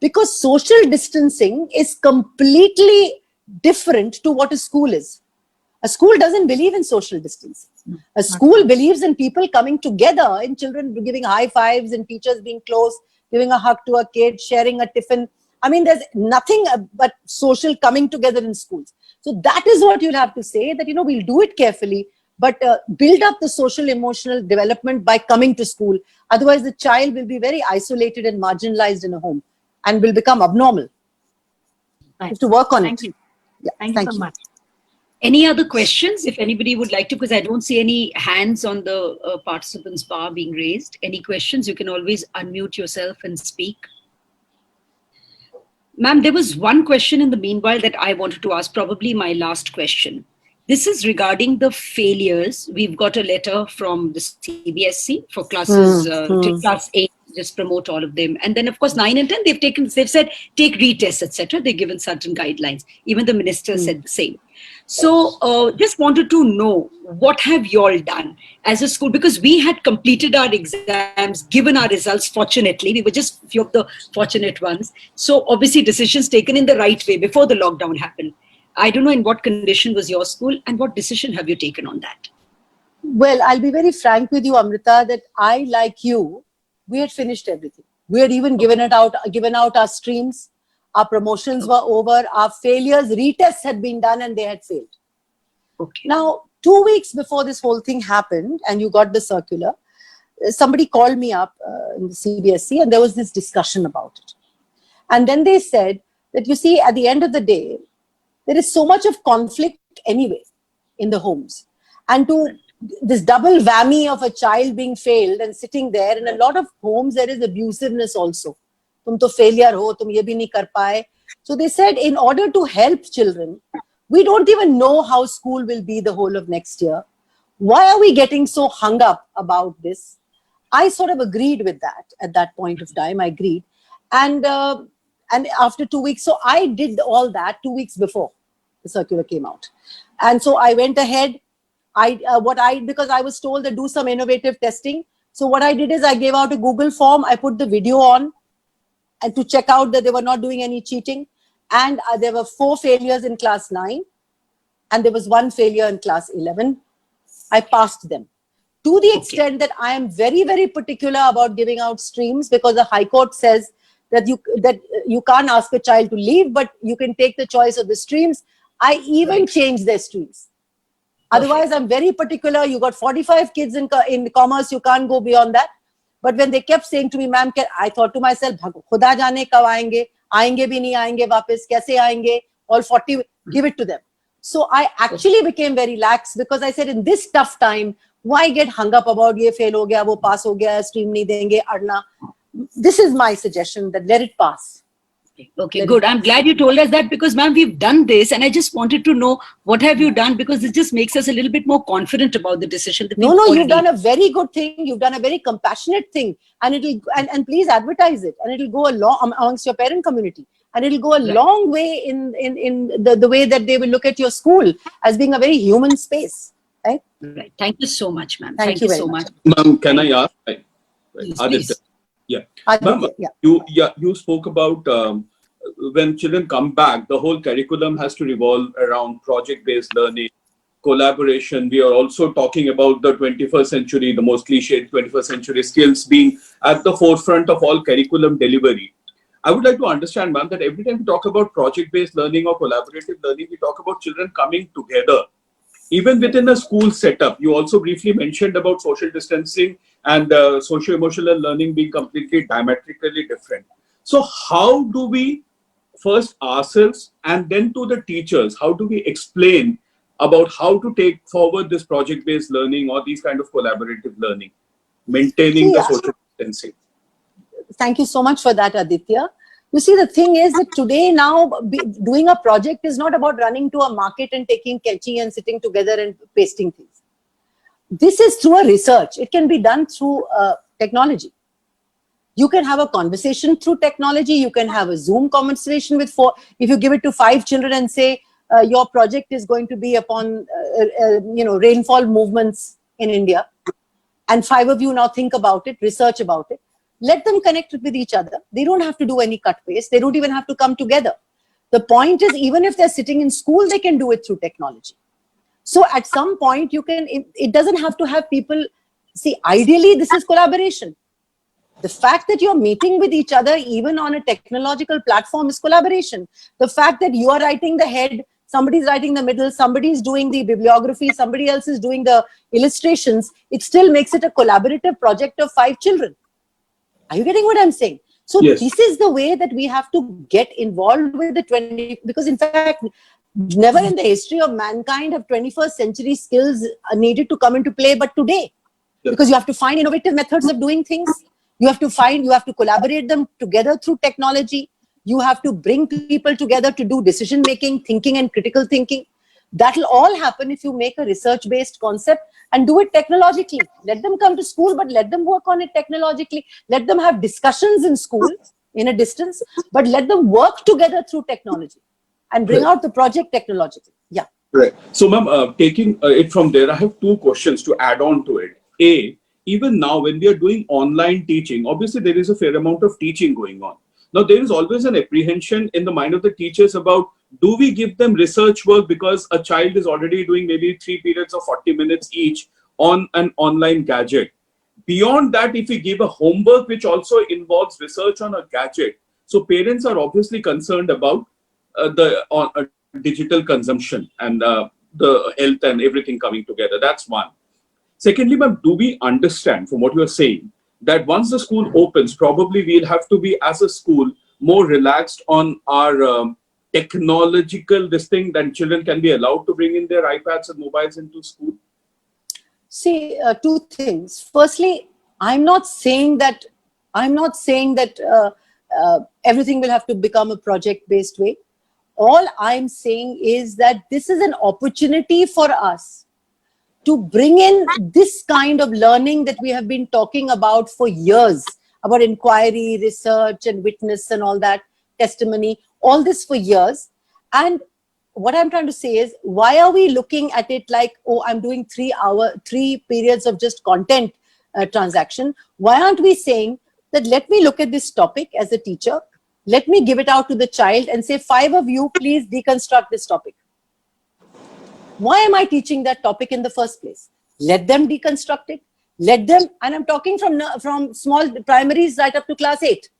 because social distancing is completely different to what a school is. A school doesn't believe in social distancing. A school believes in people coming together, in children giving high fives and teachers being close, giving a hug to a kid, sharing a tiffin. I mean, there's nothing but social coming together in schools. So that is what you'll have to say, that, we'll do it carefully, but build up the social emotional development by coming to school. Otherwise, the child will be very isolated and marginalized in a home and will become abnormal. You have to work on Thank it. you. Yeah, Thank you so much. Any other questions, if anybody would like to, because I don't see any hands on the participants bar being raised. Any questions? You can always unmute yourself and speak. Ma'am, there was one question in the meanwhile that I wanted to ask, probably my last question. This is regarding the failures. We've got a letter from the CBSE for classes, till class 8, just promote all of them. And then, of course, 9 and 10, they've said, take retests, etc. They've given certain guidelines. Even the minister said the same. So just wanted to know, what have you all done as a school? Because we had completed our exams, given our results, fortunately. We were just few of the fortunate ones. So obviously decisions taken in the right way before the lockdown happened. I don't know in what condition was your school and what decision have you taken on that? Well, I'll be very frank with you, Amrita, that I, like you, we had finished everything. We had even given out our streams. Our promotions were over. Our failures, retests had been done and they had failed. Okay. Now, 2 weeks before this whole thing happened and you got the circular, somebody called me up in the CBSE and there was this discussion about it. And then they said that, you see, at the end of the day, there is so much of conflict anyway in the homes. And to this double whammy of a child being failed and sitting there, in a lot of homes, there is abusiveness also. Tum to failure ho, tum ye bhi nahi kar paaye. So they said, in order to help children, we don't even know how school will be the whole of next year. Why are we getting so hung up about this? I sort of agreed with that at that point of time. I agreed. And after 2 weeks, so I did all that 2 weeks before the circular came out. And so I went ahead. Because I was told to do some innovative testing. So what I did is I gave out a Google form. I put the video on and to check out that they were not doing any cheating. And there were 4 failures in class 9 and there was 1 failure in class 11. I passed them. To the extent that I am very, very particular about giving out streams, because the High Court says that you can't ask a child to leave, but you can take the choice of the streams. I even changed their streams. Otherwise, I'm very particular. You got 45 kids in commerce, you can't go beyond that. But when they kept saying to me, ma'am, I thought to myself, khuda jaane kab aayenge bhi nahi aayenge wapas, kaise aayenge, all 40, give it to them. So I actually became very lax, because I said, in this tough time, why get hung up about ye fail ho gaya, wo pass ho gaya, stream nahi denge, adna. This is my suggestion, that let it pass. Okay, good. I'm glad you told us that, because, ma'am, we've done this and I just wanted to know, what have you done? Because it just makes us a little bit more confident about the decision. That No, you've done a very good thing. You've done a very compassionate thing, and and please advertise it, and it'll go a long amongst your parent community, and it'll go a long way in the way that they will look at your school as being a very human space. Right? Right. Thank you so much, ma'am. Thank you very so much. Ma'am, can I ask? Please, Aditya. please. Yeah. Aditya, Ma'am, yeah. you spoke about when children come back, the whole curriculum has to revolve around project-based learning, collaboration. We are also talking about the 21st century, the most cliched 21st century skills being at the forefront of all curriculum delivery. I would like to understand, ma'am, that every time we talk about project-based learning or collaborative learning, we talk about children coming together. Even within a school setup, you also briefly mentioned about social distancing and socio-emotional learning being completely diametrically different. So how do we first ourselves and then to the teachers, how do we explain about how to take forward this project-based learning or these kind of collaborative learning, maintaining the social distancing? Thank you so much for that, Aditya. You see, the thing is that today now doing a project is not about running to a market and taking catchy and sitting together and pasting things. This is through a research. It can be done through technology. You can have a conversation through technology. You can have a Zoom conversation with 4. If you give it to 5 children and say, your project is going to be upon, rainfall movements in India, and 5 of you now think about it, research about it. Let them connect with each other. They don't have to do any cut paste. They don't even have to come together. The point is, even if they're sitting in school, they can do it through technology. So at some point, it doesn't have to have people, see, ideally, this is collaboration. The fact that you're meeting with each other, even on a technological platform, is collaboration. The fact that you are writing the head, somebody's writing the middle, somebody's doing the bibliography, somebody else is doing the illustrations, it still makes it a collaborative project of 5 children. Are you getting what I'm saying? So Yes. This is the way that we have to get involved with the 20, because in fact, never in the history of mankind have 21st century skills needed to come into play, but today. Yes. Because you have to find innovative methods of doing things. You have to collaborate them together through technology. You have to bring people together to do decision making, thinking and critical thinking. That'll all happen if you make a research-based concept and do it technologically. Let them come to school, but let them work on it technologically. Let them have discussions in school in a distance, but let them work together through technology and bring out the project technologically. Yeah. Right. So, ma'am, taking it from there, I have 2 questions to add on to it. A, even now when we are doing online teaching, obviously there is a fair amount of teaching going on. Now, there is always an apprehension in the mind of the teachers about, do we give them research work because a child is already doing maybe 3 periods of 40 minutes each on an online gadget? Beyond that, if we give a homework which also involves research on a gadget, so parents are obviously concerned about the digital consumption and the health and everything coming together. That's one. Secondly, ma'am, do we understand from what you are saying that once the school opens, probably we'll have to be, as a school, more relaxed on our technological this thing, that children can be allowed to bring in their iPads and mobiles into school? See, 2 things. Firstly, I'm not saying that everything will have to become a project-based way. All I'm saying is that this is an opportunity for us to bring in this kind of learning that we have been talking about for years, about inquiry, research and witness and all that, testimony, all this for years. And what I'm trying to say is, why are we looking at it like, oh, I'm doing 3 periods of just content transaction? Why aren't we saying that, let me look at this topic as a teacher, let me give it out to the child and say, 5 of you, please deconstruct this topic. Why am I teaching that topic in the first place? Let them deconstruct it. Let them, and I'm talking from small primaries right up to class 8.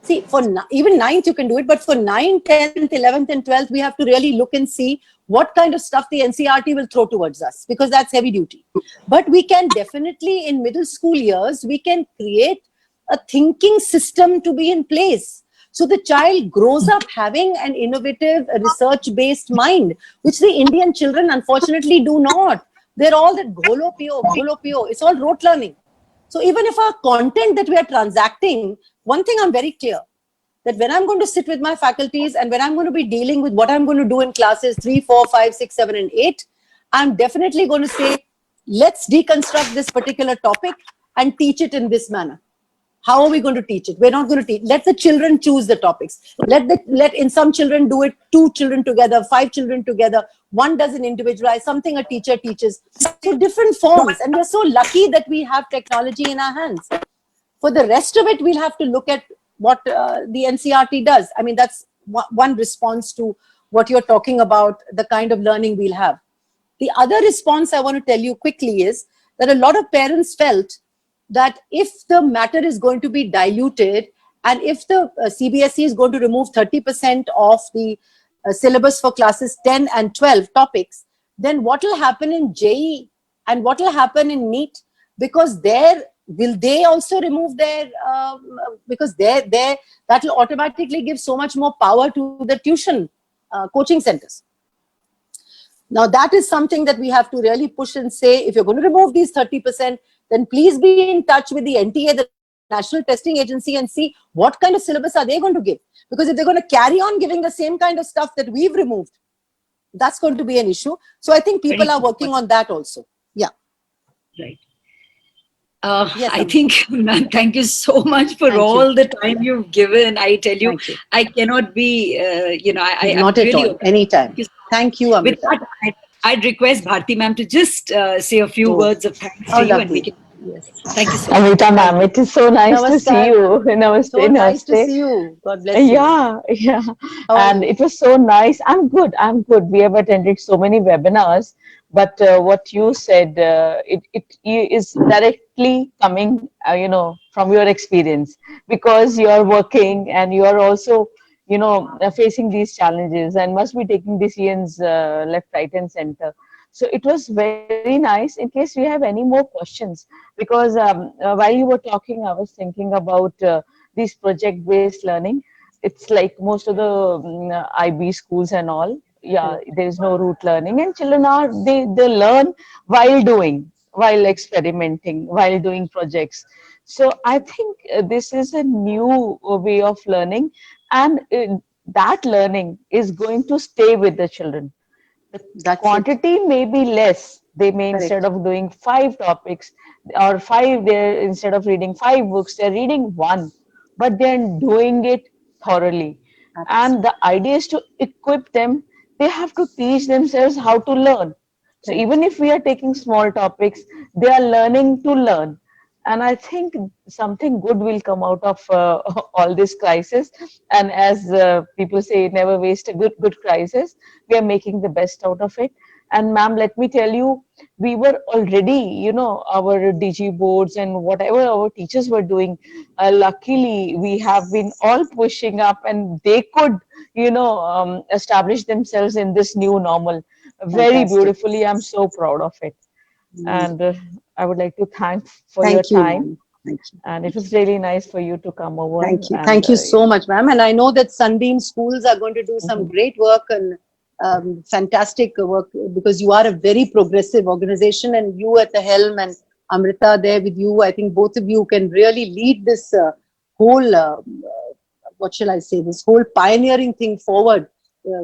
See, for even 9th you can do it, but for 9th, 10th, 11th and 12th, we have to really look and see what kind of stuff the NCERT will throw towards us, because that's heavy duty. But we can definitely, in middle school years, we can create a thinking system to be in place. So the child grows up having an innovative, research-based mind, which the Indian children unfortunately do not. They're all that golo pio. It's all rote learning. So even if our content that we are transacting, one thing I'm very clear, that when I'm going to sit with my faculties and when I'm going to be dealing with what I'm going to do in classes 3, 4, 5, 6, 7, and 8, I'm definitely going to say, let's deconstruct this particular topic and teach it in this manner. How are we going to teach it? We're not going to teach. Let the children choose the topics. Let in some children do it, 2 children together, 5 children together. One does an individualized, something a teacher teaches. So different forms. And we're so lucky that we have technology in our hands. For the rest of it, we'll have to look at what the NCERT does. I mean, that's one response to what you're talking about, the kind of learning we'll have. The other response I want to tell you quickly is that a lot of parents felt that if the matter is going to be diluted and if the CBSE is going to remove 30% of the syllabus for classes 10 and 12 topics, then what will happen in JEE and what will happen in NEET? Because will they also remove their, because that will automatically give so much more power to the tuition coaching centers. Now that is something that we have to really push and say, if you're going to remove these 30%, then please be in touch with the NTA, the National Testing Agency, and see what kind of syllabus are they going to give. Because if they're going to carry on giving the same kind of stuff that we've removed, that's going to be an issue. So I think people are working on that also. Yeah. Right. Yes, I think, ma'am, thank you so much for all the time you've given. I tell you, I cannot be, not at all. Anytime. Thank you, With Amrita. that, I'd request Bharti ma'am to just say a few Oh. words of thanks How to you, and we lovely. can. Yes. Thank you so much. Amrita ma'am, you. it is so nice to see Namaskar, you. ma'am. Namaste, So nice to namaste. see you. God bless you. Yeah, yeah. How are And you? it was so nice. I'm good. I'm good. We have attended so many webinars, but what you said, it is directly coming, from your experience, because you're working and you're also, facing these challenges and must be taking decisions left, right, and center. So it was very nice. In case we have any more questions, because while you were talking, I was thinking about these project-based learning. It's like most of the IB schools and all. Yeah, Correct. there is no rote learning, and children they learn while doing, while experimenting, while doing projects. So I think this is a new way of learning, and that learning is going to stay with the children. The That's it. quantity may be less. They may, instead Correct. of doing 5 topics or five, they instead of reading 5 books, they're reading one, but they're doing it thoroughly. And Absolutely. the idea is to equip them. They have to teach themselves how to learn. So Correct. even if we are taking small topics, they are learning to learn. And I think something good will come out of all this crisis. And as people say, never waste a good crisis. We are making the best out of it. And ma'am, let me tell you, we were already, our DG boards and whatever our teachers were doing. Luckily, we have been all pushing up, and they could, establish themselves in this new normal very Fantastic. beautifully. I'm so proud of it. And I would like to thank for your Thank you, time. ma'am. Thank you. And it was really nice for you to come over. Thank you. And Thank you so much, ma'am. And I know that Sunbeam schools are going to do some Mhm. great work and fantastic work, because you are a very progressive organization, and you at the helm, and Amrita there with you. I think both of you can really lead this whole, what shall I say, this whole pioneering thing forward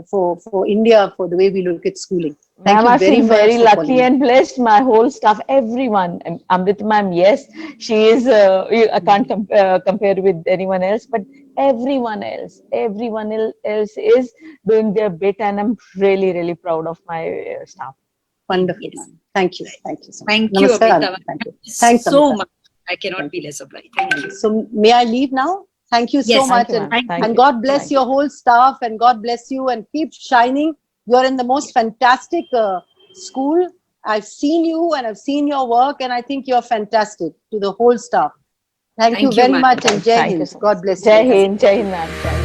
for India, for the way we look at schooling. Thank Ma'am, you I very feel much very for calling lucky me. and blessed. My whole staff, everyone. Amrit ma'am, yes, she is. I can't compare with anyone else, but everyone else is doing their bit, and I'm really, really proud of my staff. Wonderful, Yes. ma'am. Thank you. Thank you so much. Thank you, Namaskar, Amrita. ma'am. Thank you. Thanks, So Amrita. much. I cannot Thank be you. less obliged. Thank you. So may I leave now? Thank you so Yes. much, Thank you, ma'am. Thank you. Thank and you. God bless Thank your whole staff, and God bless you, and keep shining. You're in the most fantastic school. I've seen you and I've seen your work, and I think you're fantastic to the whole staff. Thank you Thank you, very ma'am. much, and Jai Thank you Hind. so much. God bless Jai you. Hind, Jai Hind, ma'am. Jai Hind.